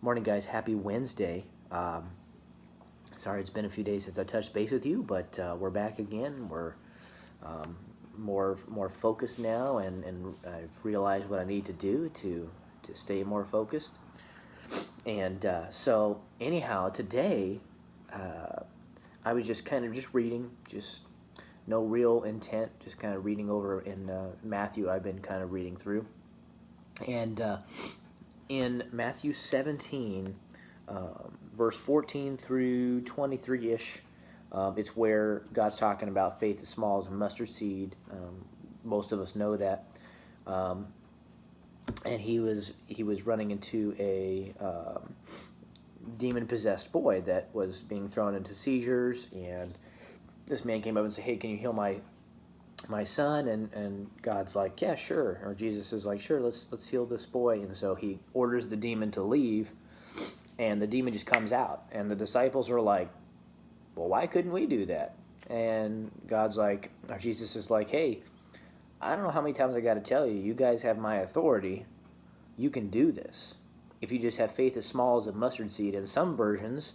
Morning, guys. Happy Wednesday. Sorry, it's been a few days since I touched base with you, but we're back again. We're um, more focused now, and I've realized what I need to do to stay more focused. And so, anyhow, today I was just kind of just reading, just no real intent, just kind of reading over in Matthew. I've been kind of reading through, and in Matthew 17, verse 14 through 23-ish, it's where God's talking about faith as small as a mustard seed. Most of us know that. And he was running into a demon-possessed boy that was being thrown into seizures, and this man came up and said, "Hey, can you heal my son?" And God's like, "Yeah, sure." Or Jesus is like, "Sure, let's heal this boy." And so he orders the demon to leave, and the demon just comes out. And the disciples are like, "Well, why couldn't we do that?" And God's like, or Jesus is like, "Hey, I don't know how many times I got to tell you, you guys have my authority. You can do this. If you just have faith as small as a mustard seed." In some versions,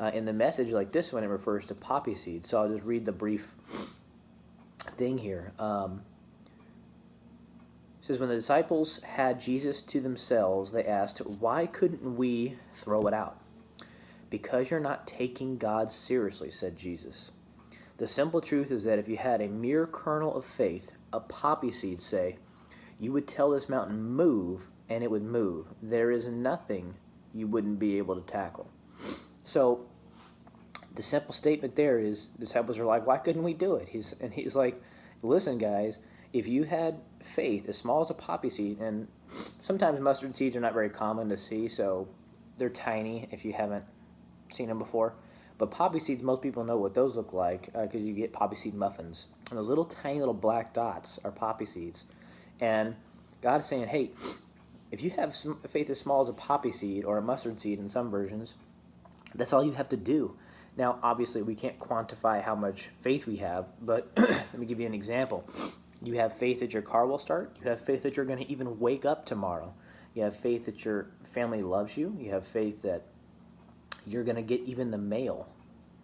in the Message, like this one, it refers to poppy seed. So I'll just read the brief thing here. It says, when the disciples had Jesus to themselves, they asked, "Why couldn't we throw it out?" "Because you're not taking God seriously," said Jesus. "The simple truth is that if you had a mere kernel of faith, a poppy seed, say, you would tell this mountain, move, and it would move. There is nothing you wouldn't be able to tackle." So the simple statement there is, the disciples are like, "Why couldn't we do it?" He's like, "Listen, guys, if you had faith as small as a poppy seed," and sometimes mustard seeds are not very common to see, so they're tiny if you haven't seen them before. But poppy seeds, most people know what those look like because you get poppy seed muffins. And those little tiny little black dots are poppy seeds. And God's saying, hey, if you have some faith as small as a poppy seed or a mustard seed in some versions, that's all you have to do. Now, obviously, we can't quantify how much faith we have, but let me give you an example. You have faith that your car will start. You have faith that you're going to even wake up tomorrow. You have faith that your family loves you. You have faith that you're going to get even the mail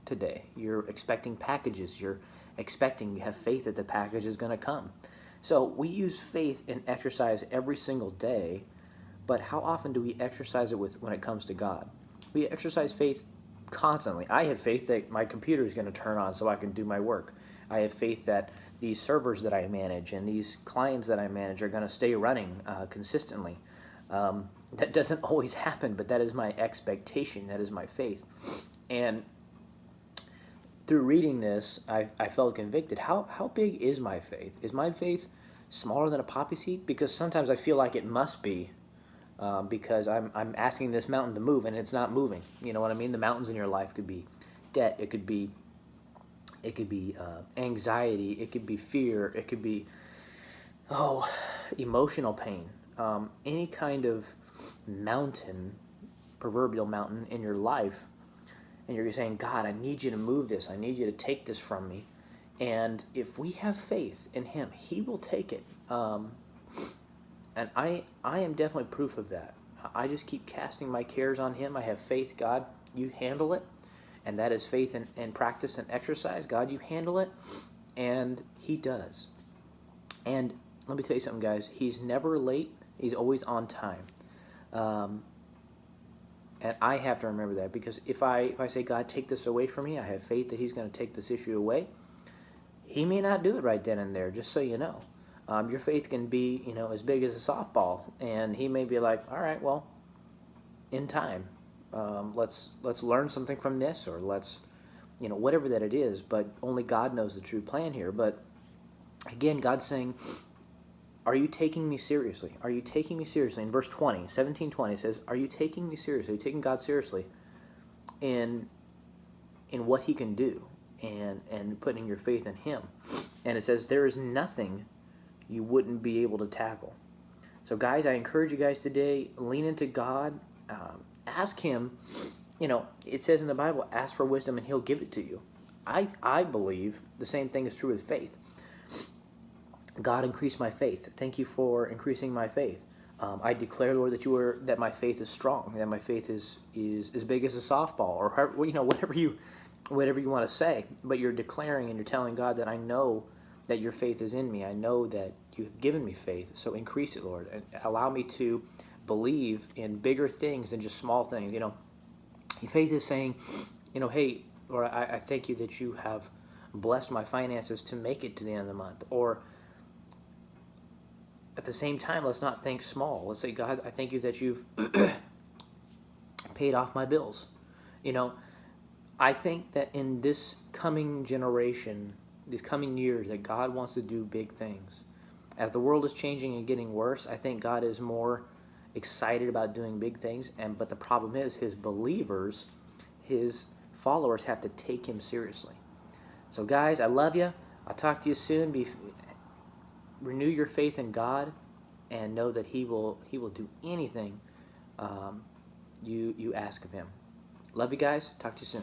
today. You're expecting packages. You have faith that the package is going to come. So we use faith in exercise every single day, but how often do we exercise it when it comes to God? We exercise faith constantly. I have faith that my computer is going to turn on so I can do my work. I have faith that these servers that I manage and these clients that I manage are going to stay running consistently. That doesn't always happen, but that is my expectation. That is my faith. And through reading this, I felt convicted. How big is my faith? Is my faith smaller than a poppy seed? Because sometimes I feel like it must be, because I'm asking this mountain to move and it's not moving. You know what I mean? The mountains in your life could be debt. It could be anxiety. It could be fear. It could be emotional pain. Any kind of mountain, proverbial mountain in your life, and you're saying, "God, I need you to move this. I need you to take this from me." And if we have faith in Him, He will take it. And I am definitely proof of that. I just keep casting my cares on Him. I have faith. God, you handle it. And that is faith and practice and exercise. God, you handle it. And He does. And let me tell you something, guys. He's never late. He's always on time. And I have to remember that, because if I say, "God, take this away from me," I have faith that He's going to take this issue away. He may not do it right then and there, just so you know. Your faith can be, as big as a softball, and He may be like, "All right, well, in time, let's learn something from this, or let's, whatever that it is." But only God knows the true plan here. But again, God's saying, are you taking me seriously? Are you taking me seriously? In verse 20, 17:20 says, are you taking me seriously? Are you taking God seriously in what He can do, and putting your faith in Him? And it says, there is nothing you wouldn't be able to tackle. So guys, I encourage you guys today, lean into God. Ask Him. It says in the Bible, ask for wisdom and He'll give it to you. I believe the same thing is true with faith. God, increase my faith. Thank you for increasing my faith. I declare, Lord, that my faith is strong, that my faith is as big as a softball, or whatever you want to say. But you're declaring and you're telling God that I know that your faith is in me. I know that you have given me faith. So increase it, Lord, and allow me to believe in bigger things than just small things. Your faith is saying, hey, Lord, I thank you that you have blessed my finances to make it to the end of the month. Or at the same time, let's not think small. Let's say, God, I thank you that you've paid off my bills. I think that in this coming generation, these coming years, that God wants to do big things. As the world is changing and getting worse, I think God is more excited about doing big things. But the problem is, his believers, his followers, have to take him seriously. So guys, I love you. I'll talk to you soon. Renew your faith in God, and know that He will do anything you ask of Him. Love you guys. Talk to you soon.